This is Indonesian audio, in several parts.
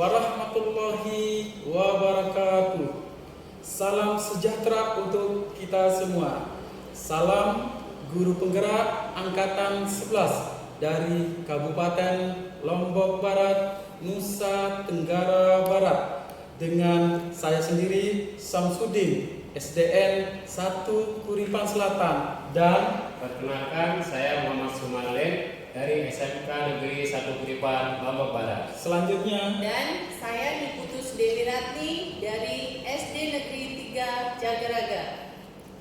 warahmatullahi wabarakatuh. Salam sejahtera untuk kita semua. Salam guru penggerak angkatan 11 dari Kabupaten Lombok Barat, Nusa Tenggara Barat. Dengan saya sendiri Samsudin, SDN 1 Kuripan Selatan, dan perkenalkan saya Muhammad Sumarlen dari SMK Negeri 1 Kuripan, Lombok Barat. Selanjutnya, dan saya Diputus Dewi Ratni dari SD Negeri 3 Jagaraga.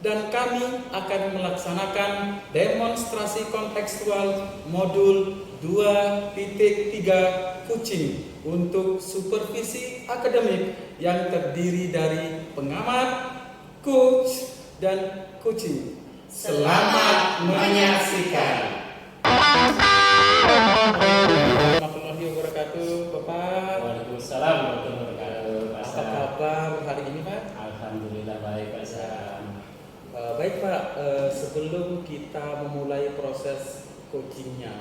dan kami akan melaksanakan demonstrasi kontekstual modul 2.3 Kucing untuk supervisi akademik yang terdiri dari pengamat, coach, dan kucing. Selamat menyaksikan. Warahmatullahi wabarakatuh, Bapak. Waalaikumsalam warahmatullahi wabarakatuh. Apa kabar hari ini, Pak? Alhamdulillah baik, Pak Sam. Baik, Pak. Sebelum kita memulai proses coachingnya,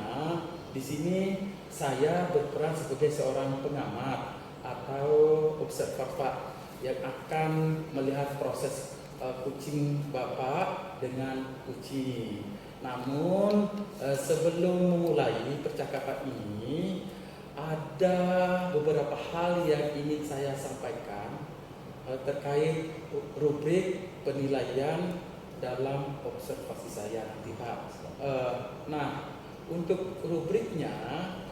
di sini saya berperan sebagai seorang pengamat atau observer, Pak, yang akan melihat proses coaching Bapak dengan kucing. Namun sebelum memulai percakapan ini, ada beberapa hal yang ingin saya sampaikan terkait rubrik penilaian dalam observasi saya nanti, Pak. Nah, untuk rubriknya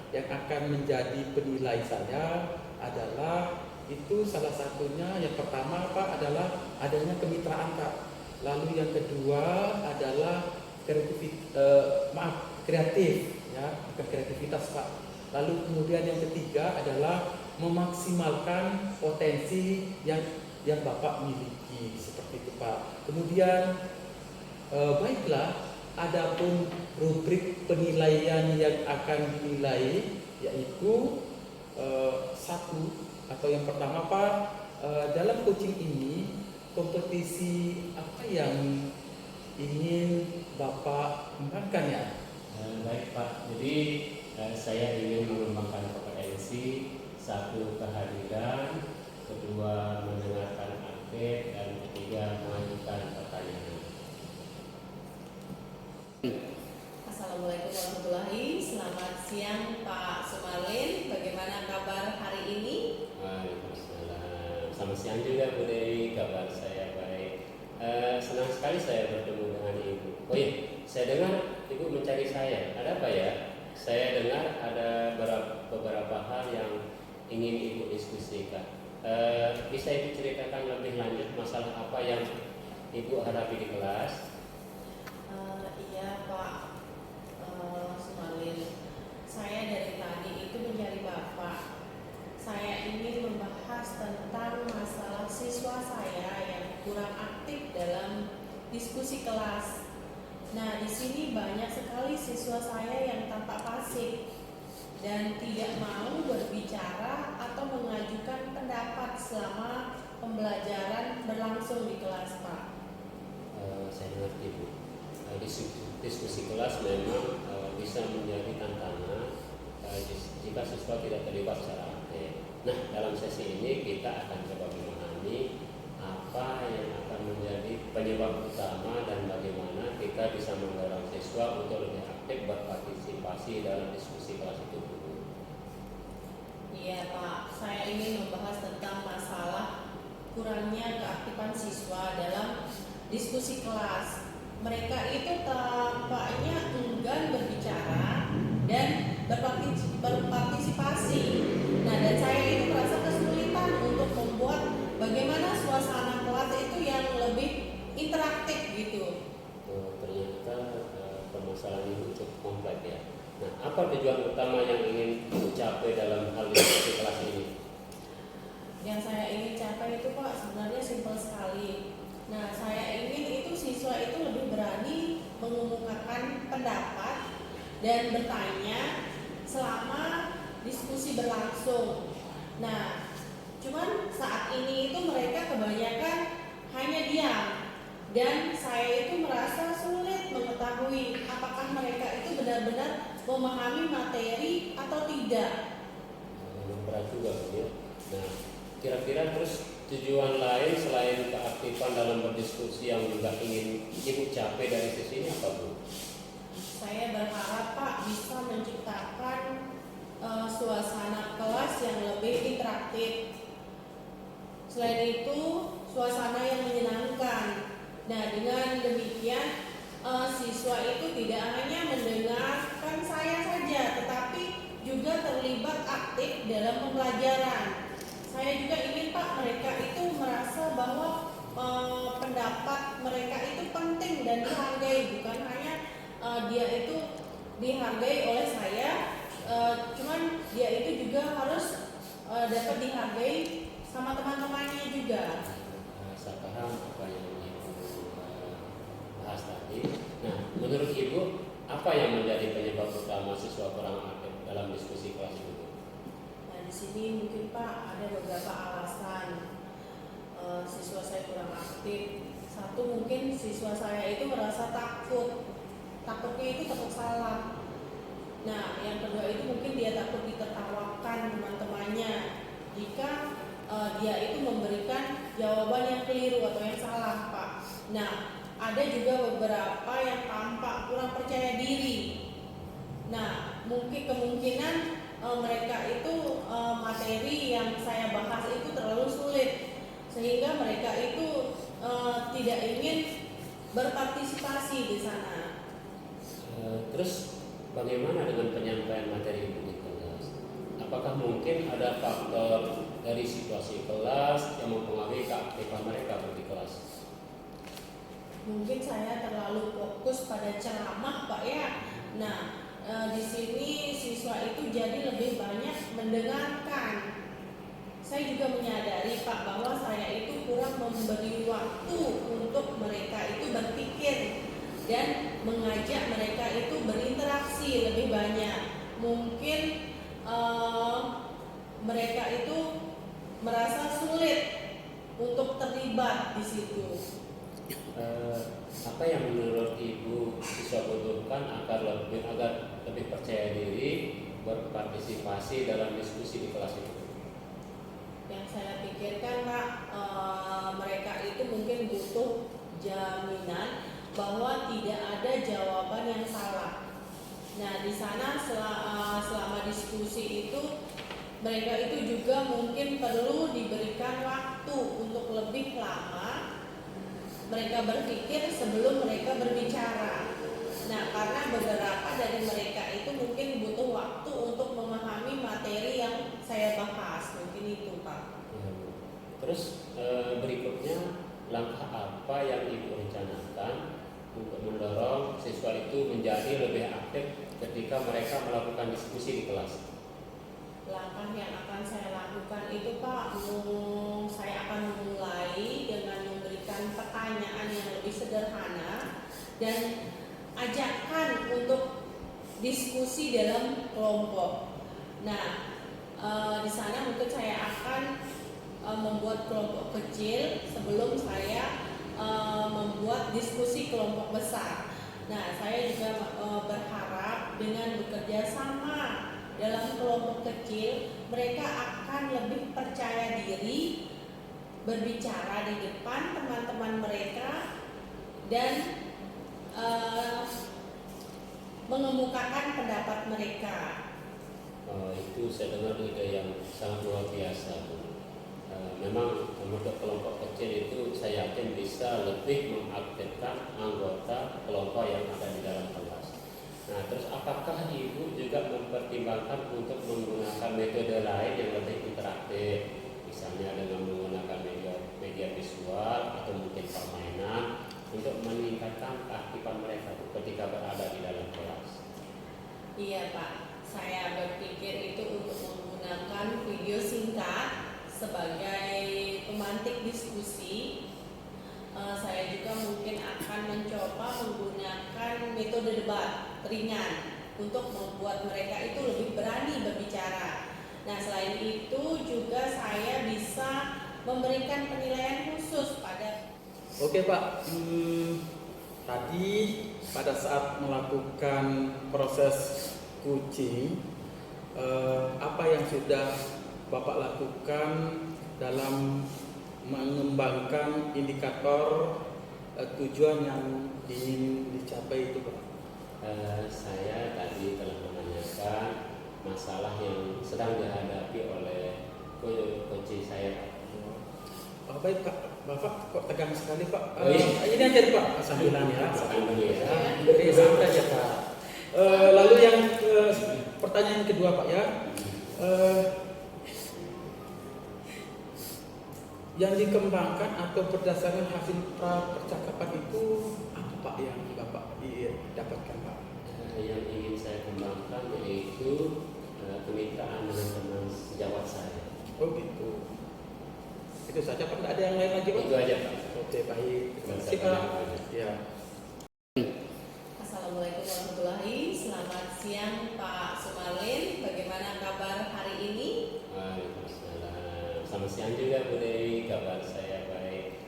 yang akan menjadi penilai saya adalah itu salah satunya yang pertama, Pak, adalah adanya kemitraan, Pak. Lalu yang kedua adalah kreatif, ya, bukan kreativitas, Pak. Lalu kemudian yang ketiga adalah memaksimalkan potensi yang Bapak miliki, seperti itu, Pak. Kemudian baiklah, adapun rubrik penilaian yang akan dinilai yaitu satu atau yang pertama, Pak, dalam coaching ini kompetisi apa yang ingin Bapak kembangkan, ya? Baik, Pak. Jadi saya ingin mengembangkan kompetensi, satu kehadiran, kedua mendengarkan update, dan ketiga mengajukan pertanyaan. Assalamualaikum warahmatullahi. Selamat siang Pak Sumarlen. Bagaimana kabar hari ini? Waalaikumsalam. Selamat siang juga Bu Dewi, kabar saya baik. Senang sekali saya bertemu dengan Ibu. Oh iya, saya dengar Ibu mencari saya. Ada apa ya? Saya dengar ada beberapa hal yang ingin Ibu diskusikan. Bisa Ibu ceritakan lebih lanjut masalah apa yang Ibu hadapi di kelas? Iya Pak Sumarlen. Saya dari tadi itu mencari Bapak. Saya ingin membahas tentang masalah siswa saya yang kurang aktif dalam diskusi kelas. Nah, di sini banyak sekali siswa saya yang tampak pasif dan tidak mau berbicara atau mengajukan pendapat selama pembelajaran berlangsung di kelas, Pak. Saya mengerti, Bu. Diskusi kelas memang bisa menjadi tantangan jika siswa tidak terlibat secara aktif. Nah, dalam sesi ini kita akan coba memahami apa yang akan menjadi penyebab utama dan bagaimana kita bisa mendorong siswa untuk lebih aktif berpartisipasi dalam diskusi kelas itu. Iya Pak, saya ingin membahas tentang masalah kurangnya keaktifan siswa dalam diskusi kelas. Mereka itu tampaknya enggan berbicara dan berpartisipasi. Nah, dan saya itu merasa kesulitan untuk membuat bagaimana suasana kelas itu yang lebih interaktif gitu. Ternyata permasalahan ini cukup kompleks, ya. Nah, apa tujuan utama yang ingin dicapai dalam hal diskusi kelas ini? Yang saya ingin capai itu, Pak, sebenarnya simpel sekali. Nah, saya ingin itu siswa itu lebih berani mengemukakan pendapat dan bertanya selama diskusi berlangsung. Nah, cuman saat ini itu mereka kebanyakan hanya diam, dan saya itu merasa sulit mengetahui apakah mereka itu benar-benar memahami materi atau tidak. memang berat juga ya. Nah, kira-kira terus tujuan lain selain keaktifan dalam berdiskusi yang juga ingin Ibu capai dari sesi ini apa, Bu? Saya berharap Pak bisa menciptakan suasana kelas yang lebih interaktif. Selain itu, suasana yang menyenangkan. Nah, dengan demikian siswa itu tidak hanya mendengarkan saya saja, tetapi juga terlibat aktif dalam pembelajaran. Saya juga ingin Pak mereka itu merasa bahwa pendapat mereka itu penting dan dihargai, bukan hanya dia itu dihargai oleh saya, cuman dia itu juga harus dapat dihargai sama teman-temannya juga. Saya paham apa yang Ibu bahas tadi. Nah, menurut Ibu apa yang menjadi penyebab utama siswa kurang aktif dalam diskusi kelas itu? Nah, di sini mungkin Pak ada beberapa alasan siswa saya kurang aktif. Satu, mungkin siswa saya itu merasa takutnya itu takut salah. Nah, yang kedua itu mungkin dia takut ditertawakan teman-temannya jika dia itu memberikan jawaban yang keliru atau yang salah, Pak. Nah, ada juga beberapa yang tampak kurang percaya diri. Nah, mungkin kemungkinan mereka itu materi yang saya bahas itu terlalu sulit, sehingga mereka itu tidak ingin berpartisipasi di sana. Terus bagaimana dengan penyampaian materi Ibu di kelas? Apakah mungkin ada faktor dari situasi kelas yang mempengaruhi keaktifan mereka di kelas? Mungkin saya terlalu fokus pada ceramah, Pak ya. Nah, di sini siswa itu jadi lebih banyak mendengarkan. Saya juga menyadari Pak bahwa saya itu kurang memberi waktu untuk mereka itu berpikir dan mengajak mereka itu berinteraksi lebih banyak. Mungkin mereka itu merasa sulit untuk terlibat di situ. Apa yang menurut Ibu siswa butuhkan agar lebih percaya diri berpartisipasi dalam diskusi di kelas itu? Yang saya pikirkan Pak, mereka itu mungkin butuh jaminan bahwa tidak ada jawaban yang salah. Nah, di sana selama diskusi itu mereka itu juga mungkin perlu diberikan waktu untuk lebih lama mereka berpikir sebelum mereka berbicara. Nah, karena beberapa dari mereka itu mungkin butuh waktu untuk memahami materi yang saya bahas. Mungkin itu, Pak. Terus berikutnya langkah apa yang Ibu rencanakan untuk mendorong siswa itu menjadi lebih aktif ketika mereka melakukan diskusi di kelas? Langkah yang akan saya lakukan itu Pak, saya akan memulai dengan memberikan pertanyaan yang lebih sederhana dan ajakan untuk diskusi dalam kelompok. Nah, di sana mungkin saya akan membuat kelompok kecil sebelum saya membuat diskusi kelompok besar. Nah, saya juga berharap dengan bekerja sama dalam kelompok kecil, mereka akan lebih percaya diri berbicara di depan teman-teman mereka dan mengemukakan pendapat mereka. Itu saya dengar ide yang sangat luar biasa. Memang untuk kelompok kecil itu saya yakin bisa lebih mengaktifkan anggota kelompok yang ada di dalam kelas. Nah, terus apakah Ibu juga mempertimbangkan untuk menggunakan metode lain yang lebih interaktif, misalnya dengan menggunakan media visual atau mungkin permainan untuk meningkatkan keaktifan mereka ketika berada di dalam kelas? Iya Pak, saya berpikir itu untuk menggunakan video singkat sebagai pemantik diskusi. Saya juga mungkin akan mencoba menggunakan metode debat ringan untuk membuat mereka itu lebih berani berbicara. Nah, selain itu juga saya bisa memberikan penilaian khusus pada. Oke Pak, tadi pada saat melakukan proses coaching apa yang sudah Bapak lakukan dalam mengembangkan indikator tujuan yang ingin dicapai itu, Pak? Saya tadi telah menanyakan masalah yang sedang dihadapi oleh coach saya. Oh, baik Pak, Bapak kok tegang sekali Pak? Oh, iya. Ini aja deh, Pak sambilan ya. Makan dulu ya. Oke, santai aja Pak. Lalu yang pertanyaan kedua Pak ya, yang dikembangkan atau berdasarkan hasil percakapan itu apa Pak yang Bapak dapatkan Pak? Yang ingin saya kembangkan yaitu kemitraan dengan teman sejawat saya. Oh gitu. Itu saja Pak, tidak ada yang lain lagi Pak? Itu aja Pak. Oke baik, terima Nggak kasih usah Pak. banyak-banyak. Ya. Assalamualaikum warahmatullahi. Selamat siang Pak Sumarlin. Bagaimana kabar hari ini? Waalaikumsalam. Selamat siang juga Bu Dewi, kabar saya baik.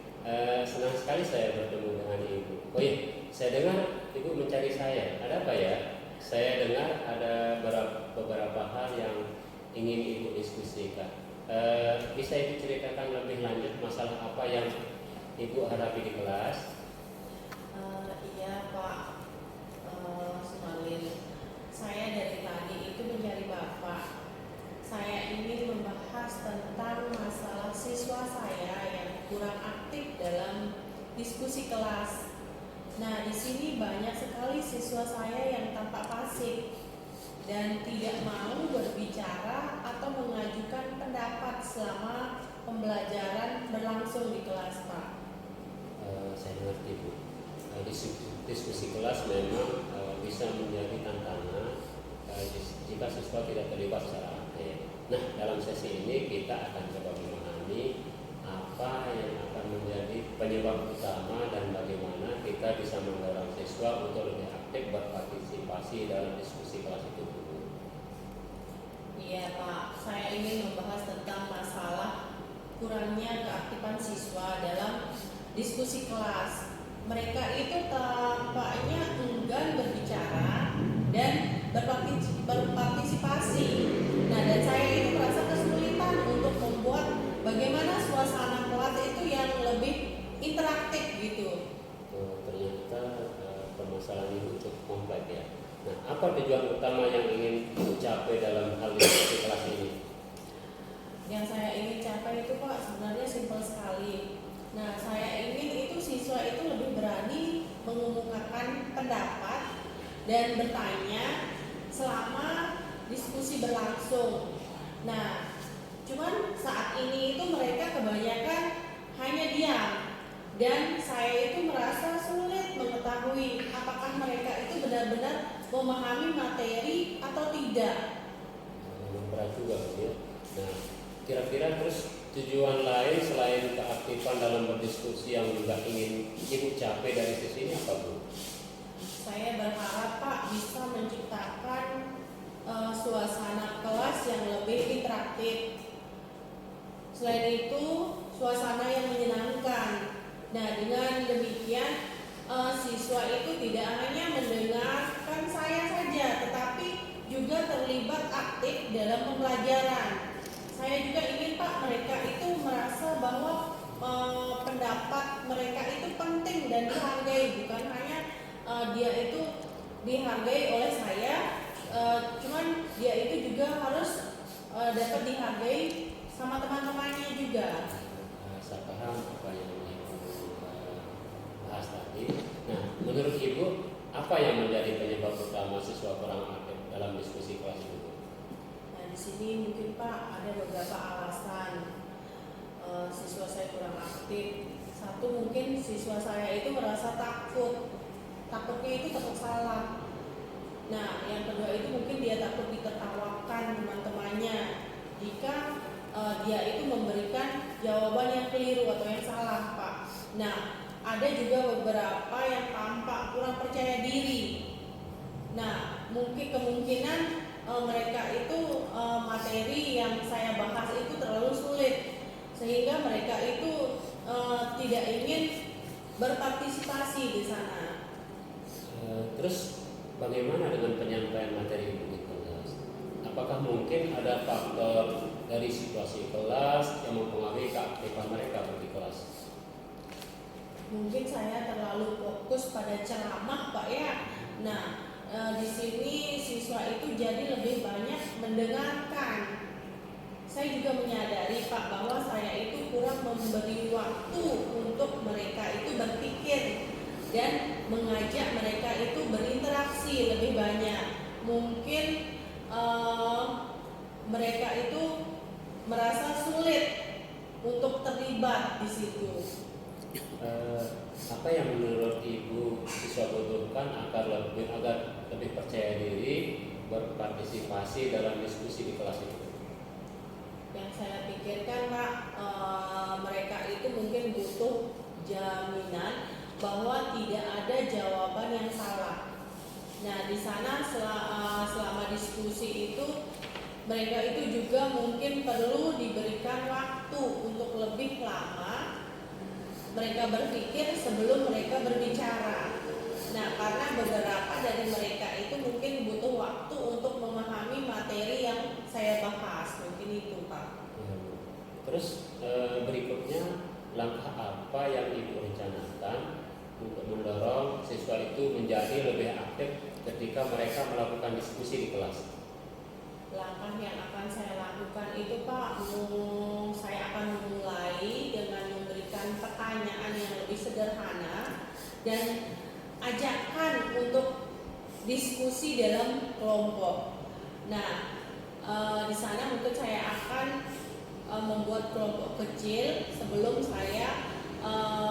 Senang sekali saya bertemu dengan Ibu. Oh iya, saya dengar Ibu mencari saya. Ada apa ya? Saya dengar ada beberapa hal yang ingin Ibu diskusikan. Bisa Ibu ceritakan lebih lanjut masalah apa yang Ibu hadapi di kelas? Iya Pak Sumarlin. Saya dari tadi itu mencari Bapak. Saya ingin membahas tentang masalah siswa saya yang kurang aktif dalam diskusi kelas. Nah, di sini banyak sekali siswa saya yang tampak pasif dan tidak mau berbicara atau mengajukan pendapat selama pembelajaran berlangsung di kelas, Pak. Saya mengerti Bu. Diskusi kelas memang bisa menjadi tantangan jika siswa tidak terlibat secara aktif. Nah, dalam sesi ini kita akan coba memahami apa yang akan menjadi penyebab utama dan bagaimana kita bisa mendorong siswa untuk lebih aktif berpartisipasi dalam diskusi kelas itu. Iya Pak, saya ingin membahas tentang masalah kurangnya keaktifan siswa dalam diskusi kelas. Mereka itu tampaknya enggan berbicara dan berpartisipasi. Nah, dan saya itu merasa kesulitan untuk membuat bagaimana suasana kelas itu yang lebih interaktif gitu. Ternyata permasalahan ini cukup kompleks ya. Nah, apa tujuan utama yang ingin dicapai dalam hal diskusi kelas ini? Yang saya ingin capai itu Pak sebenarnya simpel sekali. Nah, saya ingin itu siswa itu lebih berani mengemukakan pendapat dan bertanya selama diskusi berlangsung. Nah, cuman saat ini itu mereka kebanyakan hanya diam dan saya itu merasa sulit mengetahui apakah mereka itu benar-benar memahami materi atau tidak. Berat juga ya. Nah, kira-kira terus tujuan lain selain keaktifan dalam berdiskusi yang juga ingin Ibu capai dari sisi ini apa Bu? Saya berharap Pak bisa menciptakan suasana kelas yang lebih interaktif. Selain itu, suasana yang menyenangkan. Nah, dengan demikian siswa itu tidak hanya mendengarkan saya saja, tetapi juga terlibat aktif dalam pembelajaran. Saya juga ingin Pak mereka itu merasa bahwa pendapat mereka itu penting dan dihargai, bukan hanya dia itu dihargai oleh saya, cuman dia itu juga harus dapat dihargai sama teman-temannya juga. Saya paham apa yang Ibu bahas tadi. Nah, menurut Ibu apa yang menjadi penyebab utama siswa kurang aktif dalam diskusi kelas itu? Nah, di sini mungkin Pak ada beberapa alasan siswa saya kurang aktif. Satu, mungkin siswa saya itu merasa takutnya itu takut salah. Nah, yang kedua itu mungkin dia takut ditertawakan teman-temannya jika dia itu memberikan jawaban yang keliru atau yang salah, Pak. Nah, ada juga beberapa yang tampak kurang percaya diri. Nah, mungkin kemungkinan mereka itu materi yang saya bahas itu terlalu sulit sehingga mereka itu tidak ingin berpartisipasi di sana. Terus bagaimana dengan penyampaian materi Ibu di kelas? Apakah mungkin mungkin ada faktor dari situasi kelas yang mempengaruhi keaktifan mereka di kelas. Mungkin saya terlalu fokus pada ceramah, Pak ya. Nah, di sini siswa itu jadi lebih banyak mendengarkan. Saya juga menyadari, Pak, bahwa saya itu kurang memberi waktu untuk mereka itu berpikir dan mengajak mereka itu berinteraksi lebih banyak. Mungkin mereka itu merasa sulit untuk terlibat di situ. Apa yang menurut Ibu siswa butuhkan agar lebih percaya diri berpartisipasi dalam diskusi di kelas itu? Yang saya pikirkan, Pak, mereka itu mungkin butuh jaminan bahwa tidak ada jawaban yang salah. Nah, di sana selama diskusi itu mereka itu juga mungkin perlu diberikan waktu untuk lebih lama mereka berpikir sebelum mereka berbicara. Nah, karena beberapa dari mereka itu mungkin butuh waktu untuk memahami materi yang saya bahas. Mungkin itu, Pak. Terus berikutnya, langkah apa yang Ibu rencanakan untuk mendorong siswa itu menjadi lebih aktif ketika mereka melakukan diskusi di kelas? Langkah yang akan saya lakukan itu, Pak, saya akan memulai dengan memberikan pertanyaan yang lebih sederhana dan ajakan untuk diskusi dalam kelompok. Nah, di sana mungkin saya akan membuat kelompok kecil sebelum saya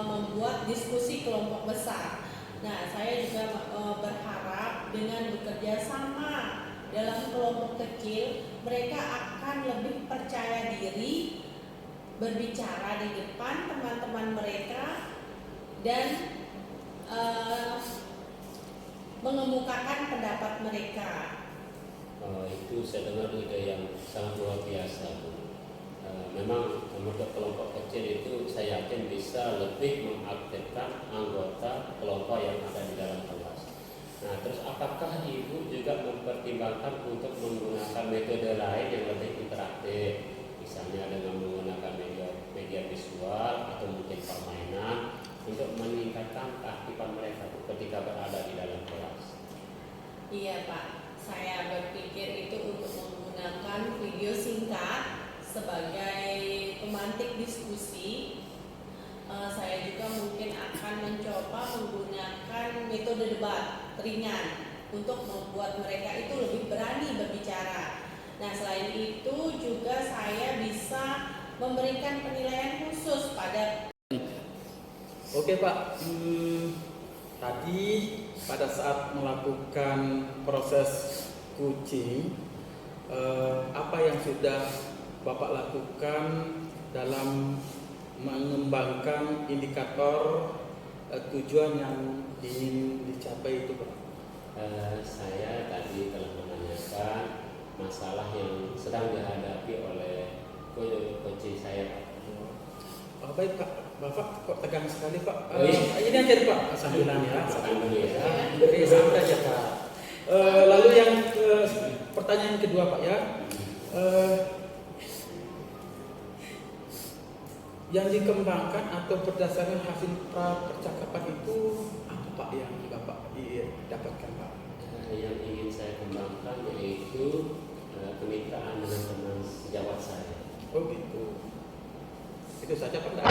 membuat diskusi kelompok besar. Nah, saya juga berharap dengan bekerja sama dalam kelompok kecil, mereka akan lebih percaya diri berbicara di depan teman-teman mereka dan mengemukakan pendapat mereka. Itu saya dengar ide yang sangat luar biasa, Bu. Memang untuk kelompok kecil itu saya yakin bisa lebih mengaktifkan anggota kelompok yang ada di dalam kelas. Nah, terus apakah Ibu juga mempertimbangkan untuk menggunakan metode lain yang lebih interaktif, misalnya dengan menggunakan media visual atau mungkin permainan untuk meningkatkan keaktifan mereka ketika berada di dalam kelas? Iya, Pak, saya berpikir itu untuk menggunakan video singkat sebagai pemantik diskusi. Saya juga mungkin akan mencoba menggunakan metode debat ringan untuk membuat mereka itu lebih berani berbicara. Nah, selain itu juga saya bisa memberikan penilaian khusus pada. Oke, Pak, tadi pada saat melakukan proses coaching, apa yang sudah Bapak lakukan dalam mengembangkan indikator tujuan yang ingin dicapai itu, Pak? Saya tadi telah menanyakan masalah yang sedang dihadapi oleh coach saya. Oh, baik, Pak. Bapak kok tegang sekali, Pak? Oh, iya. Ini aja, Pak, sambilan ya. Alhamdulillah. Oke, santai aja, Pak. Lalu yang pertanyaan kedua, Pak ya. Yang dikembangkan atau berdasarkan hasil percakapan itu apa, Pak, yang Bapak dapatkan, Pak? Yang ingin saya kembangkan yaitu kemitraan dengan teman sejawat saya. Oh gitu. Itu saja, Pak.